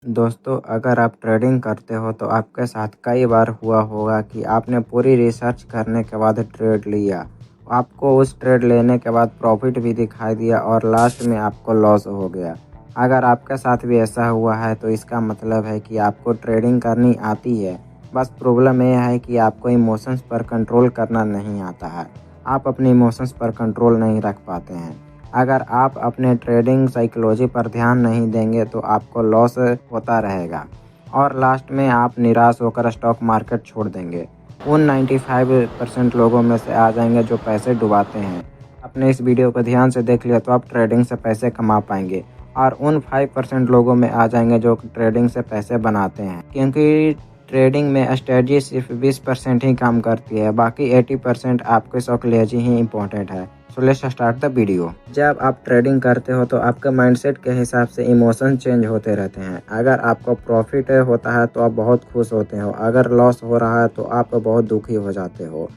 दोस्तों, अगर आप ट्रेडिंग करते हो तो आपके साथ कई बार हुआ होगा कि आपने पूरी रिसर्च करने के बाद ट्रेड लिया। आपको उस ट्रेड लेने के बाद प्रॉफिट भी दिखाई दिया और लास्ट में आपको लॉस हो गया। अगर आपके साथ भी ऐसा हुआ है तो इसका मतलब है कि आपको ट्रेडिंग करनी आती है। बस प्रॉब्लम यह है कि आपको इमोशंस पर कंट्रोल करना नहीं आता है। आप अपने इमोशंस पर कंट्रोल नहीं रख पाते हैं। अगर आप अपने ट्रेडिंग साइकोलॉजी पर ध्यान नहीं देंगे तो आपको लॉस होता रहेगा और लास्ट में आप निराश होकर स्टॉक मार्केट छोड़ देंगे। उन 95% लोगों में से आ जाएंगे जो पैसे डुबाते हैं। आपने इस वीडियो को ध्यान से देख लिया तो आप ट्रेडिंग से पैसे कमा पाएंगे और उन 5% लोगों में आ जाएंगे जो ट्रेडिंग से पैसे बनाते हैं, क्योंकि ट्रेडिंग में स्ट्रेटजी सिर्फ 20% ही काम करती है, बाकी 80% आपके साइकोलॉजी ही इम्पोर्टेंट है। So let's start the video. जब आप ट्रेडिंग करते हो तो आपके माइंडसेट के हिसाब से इमोशन चेंज होते रहते हैं। अगर आपको प्रॉफिट होता है तो आप बहुत खुश होते हो, अगर लॉस हो रहा है तो आप बहुत दुखी हो जाते हो।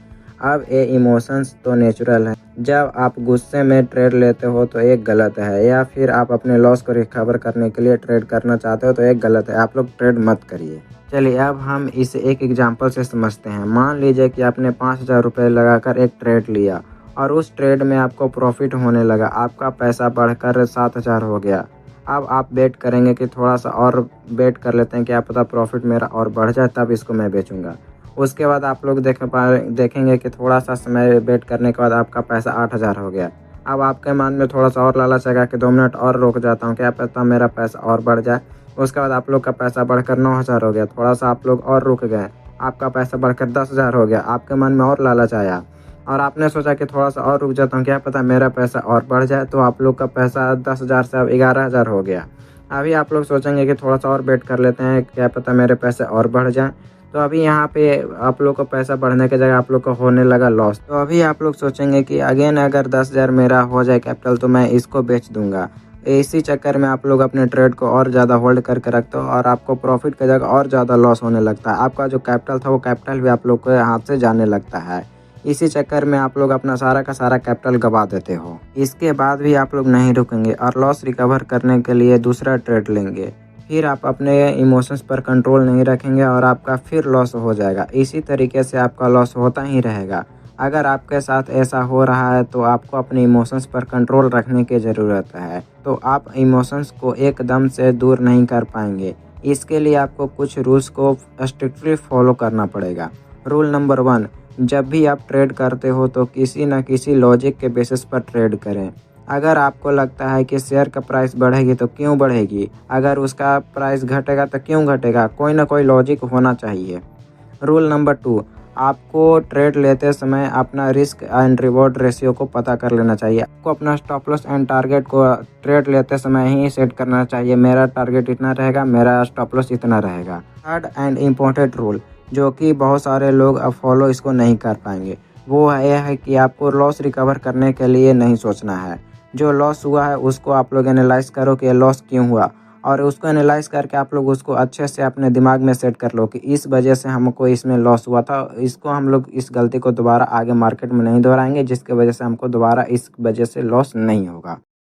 अब ये इमोशंस तो नेचुरल है। जब आप गुस्से में ट्रेड लेते हो तो एक गलत है, या फिर आप अपने लॉस को रिकवर करने के लिए ट्रेड करना चाहते हो तो एक गलत है। आप लोग ट्रेड मत करिए। चलिए अब हम इसे एक एग्जांपल से समझते हैं। मान लीजिए कि आपने 5,000 रुपये लगाकर एक ट्रेड लिया और उस ट्रेड में आपको प्रॉफिट होने लगा। आपका पैसा बढ़कर 7,000 हो गया। अब आप बेट करेंगे कि थोड़ा सा और बेट कर लेते हैं, क्या पता प्रॉफिट मेरा और बढ़ जाए, तब इसको मैं बेचूंगा। उसके बाद आप लोग देखेंगे कि थोड़ा सा समय वेट करने के बाद आपका पैसा 8,000 हो गया। अब आपके मन में थोड़ा सा और लालच आएगा कि 2 मिनट और रुक जाता हूँ, क्या पता मेरा पैसा और बढ़ जाए। उसके बाद आप लोग का पैसा बढ़कर 9,000 हो गया। थोड़ा सा आप लोग और रुक गए, आपका पैसा बढ़कर 10,000 हो गया। आपके मन में और लालच आया और आपने सोचा कि थोड़ा सा और रुक जाता हूँ, क्या पता मेरा पैसा और बढ़ जाए। तो आप लोग का पैसा 10,000 से अब 11,000 हो गया। अभी आप लोग सोचेंगे कि थोड़ा सा और बेट कर लेते हैं, क्या पता मेरे पैसे और बढ़ जाए। तो अभी यहाँ पे आप लोग को पैसा बढ़ने की जगह आप लोग को होने लगा लॉस। तो अभी आप लोग सोचेंगे कि अगेन अगर 10,000 मेरा हो जाए कैपिटल तो मैं इसको बेच दूंगा। इसी चक्कर में आप लोग अपने ट्रेड को और ज़्यादा होल्ड करके रखते हो और आपको प्रॉफिट की जगह और ज़्यादा लॉस होने लगता है। आपका जो कैपिटल था वो कैपिटल भी आप लोग के हाथ से जाने लगता है। इसी चक्कर में आप लोग अपना सारा का सारा कैपिटल गवा देते हो। इसके बाद भी आप लोग नहीं रुकेंगे और लॉस रिकवर करने के लिए दूसरा ट्रेड लेंगे। फिर आप अपने इमोशंस पर कंट्रोल नहीं रखेंगे और आपका फिर लॉस हो जाएगा। इसी तरीके से आपका लॉस होता ही रहेगा। अगर आपके साथ ऐसा हो रहा है तो आपको अपने इमोशंस पर कंट्रोल रखने की ज़रूरत है। तो आप इमोशंस को एकदम से दूर नहीं कर पाएंगे। इसके लिए आपको कुछ रूल्स को स्ट्रिक्टली फॉलो करना पड़ेगा। रूल नंबर 1, जब भी आप ट्रेड करते हो तो किसी न किसी लॉजिक के बेसिस पर ट्रेड करें। अगर आपको लगता है कि शेयर का प्राइस बढ़ेगी तो क्यों बढ़ेगी, अगर उसका प्राइस घटेगा तो क्यों घटेगा, कोई ना कोई लॉजिक होना चाहिए। रूल नंबर 2, आपको ट्रेड लेते समय अपना रिस्क एंड रिवॉर्ड रेशियो को पता कर लेना चाहिए। आपको अपना स्टॉप लॉस एंड टारगेट को ट्रेड लेते समय ही सेट करना चाहिए। मेरा टारगेट इतना रहेगा, मेरा स्टॉप लॉस इतना रहेगा। थर्ड एंड इम्पोर्टेंट रूल, जो कि बहुत सारे लोग अब फॉलो इसको नहीं कर पाएंगे, वो यह है कि आपको लॉस रिकवर करने के लिए नहीं सोचना है। जो लॉस हुआ है उसको आप लोग एनालाइज करो कि लॉस क्यों हुआ, और उसको एनालाइज करके आप लोग उसको अच्छे से अपने दिमाग में सेट कर लो कि इस वजह से हमको इसमें लॉस हुआ था। इसको हम लोग इस गलती को दोबारा आगे मार्केट में नहीं दोहराएंगे, जिसके वजह से हमको दोबारा इस वजह से लॉस नहीं होगा।